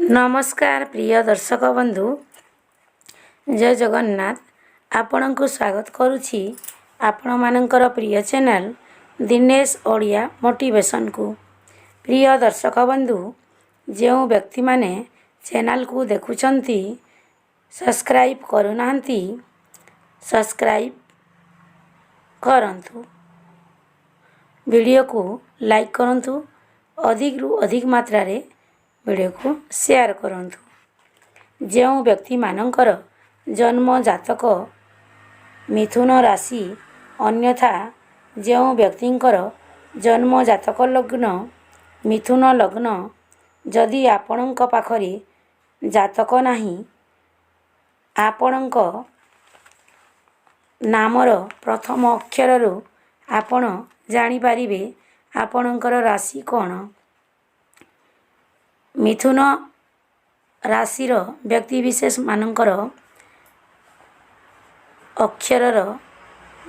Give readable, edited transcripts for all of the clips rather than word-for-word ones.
नमस्कार प्रिय दर्शक बंधु जय जगन्नाथ आपण को स्वागत करुछि आपण मानकर प्रिय चैनल दिनेश ओडिया मोटिवेशन को। प्रिय दर्शक बंधु जो व्यक्ति माने चैनल को देखुचंती सब्सक्राइब करूनांती सब्सक्राइब करंतु वीडियो को लाइक करंतु अधिक रु अधिक मात्रा रे वीडियो को शेयर करंतु। जो व्यक्ति मानकर जन्म जातक मिथुन राशि अन्यथा जो व्यक्तिंकर जन्म जातक लग्न मिथुन लग्न जदि आपणक पाखरे जातक नाही आपणक नामर प्रथम अक्षर आपण जानी पारिबे आपणकर राशि कौन। मिथुन राशिर व्यक्ति विशेष मानकर अक्षरर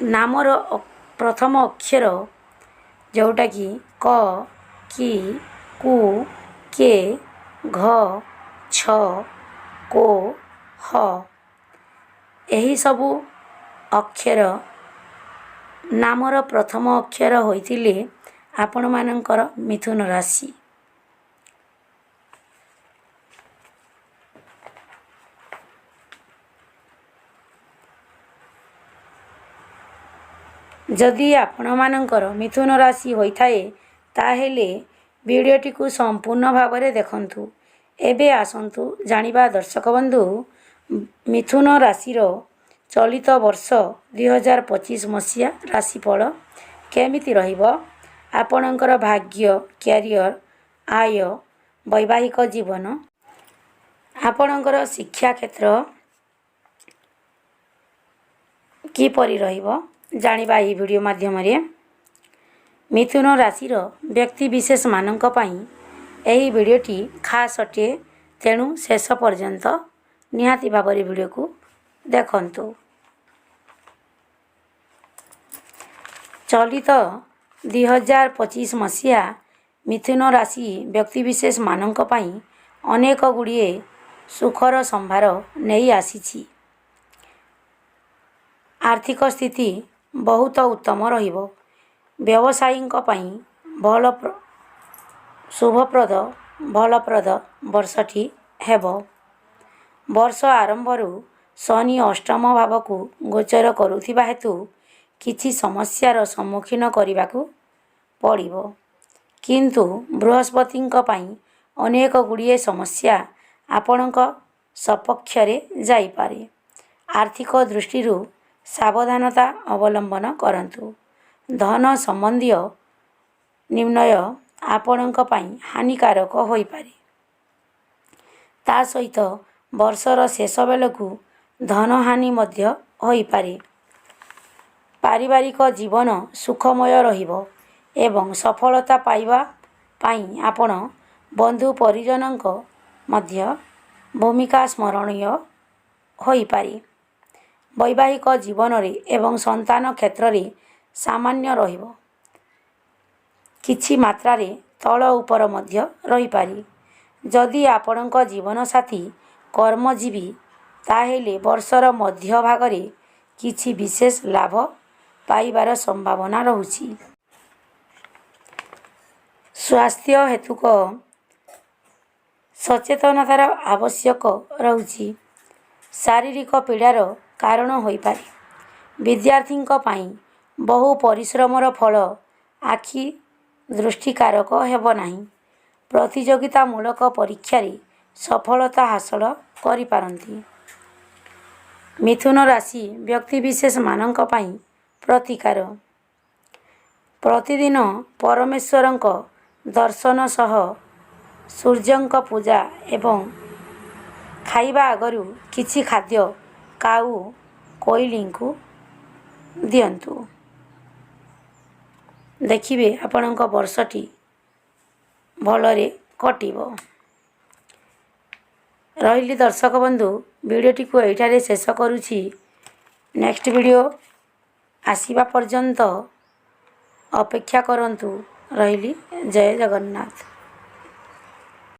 नामर प्रथम अक्षर जोटा कि क कि कु के घ छ को ह एही सबु अक्षर नामर प्रथम अक्षर होइतिले आपण मानकर मिथुन राशि। जदि आपण मानकर मिथुन राशि होइथाए ताहेले वीडियोटी को संपूर्ण भाव में देखंतु। एबे आसंतु जानिबा दर्शक बंधु मिथुन राशिर चलित वर्ष 2025 मसीहा राशिफल केमिति रहिबो आपणकर भाग्य कैरियर आय वैवाहिक जीवन आपणकर शिक्षा क्षेत्र किपरि रहिबो जानिबा ई वीडियो माध्यम रे। मिथुन राशिर व्यक्ति विशेष मानक पई एही वीडियोटी खास अटे तेणु शेष पर्यंत निहाती भाବରେ वीडियो को देखंतु। चलित 2025 मसीहा मिथुन राशि व्यक्ति विशेष मानक पई अनेक गुड़िए सुखर संभार नहीं आसीछि। आर्थिक स्थिति बहुत उत्तम रहिबो। व्यवसायींक पई भल शुभप्रद भलप्रद वर्षटी हेबो। वर्ष आरंभरू शनि अष्टम भाव को गोचर करुथिबा हेतु किछि समस्यार सम्मुखीन करिबाकू पड़िबो किंतु बृहस्पतिंक पई अनेक गुड़िए समस्या आपणक सपक्ष रे जाई पारे। आर्थिक दृष्टि सावधानता अवलंबन करंतु। धन संबंधी निर्णय आपणक पई हानिकारक होई पारे। ता सहित वर्षर शेष बेलकू धन हानि मध्य होई पारे। पारिवारिक जीवन सुखमय रहिबो एवं सफलता पाइबा पाई आपण बंधु परिजनक मध्य भूमिका स्मरणीय होई पारे। वैवाहिक जीवन रे एवं संतान क्षेत्र रे सामान्य रहिबो किछि मात्रा रे तळ उपर मध्य रही पारी। जदि आपणक जीवन साथी कर्मजीवी ताहेले वर्षर मध्य भाग रे किछि विशेष लाभ पाइबार संभावना रहुछि। स्वास्थ्य हेतुक सचेतनतार आवश्यक रहुछि। शारीरिक पीड़ार कारण होई पारे। विद्यार्थींक पई बहु परिश्रमर फल आखि दृष्टिकारक हेबो नाही। प्रतियोगितामूलक परीक्षा रे सफलता हासिल करि पारंती। मिथुन राशि व्यक्ति विशेष मानक पई प्रतिकार प्रतिदिन परमेश्वरंक दर्शन सह सूर्यंक पूजा एवं खाइबा आगरु किछि खाद्य काऊ कोइलिं को दियंतु। देखिबे आपणक वर्षटी भलरे कटिबो। रहिली दर्शक बंधु वीडियोटी को एठारे शेष करुछि। नेक्स्ट वीडियो आसीबा पर्यंत अपेक्षा करंतु। रहिली जय जगन्नाथ।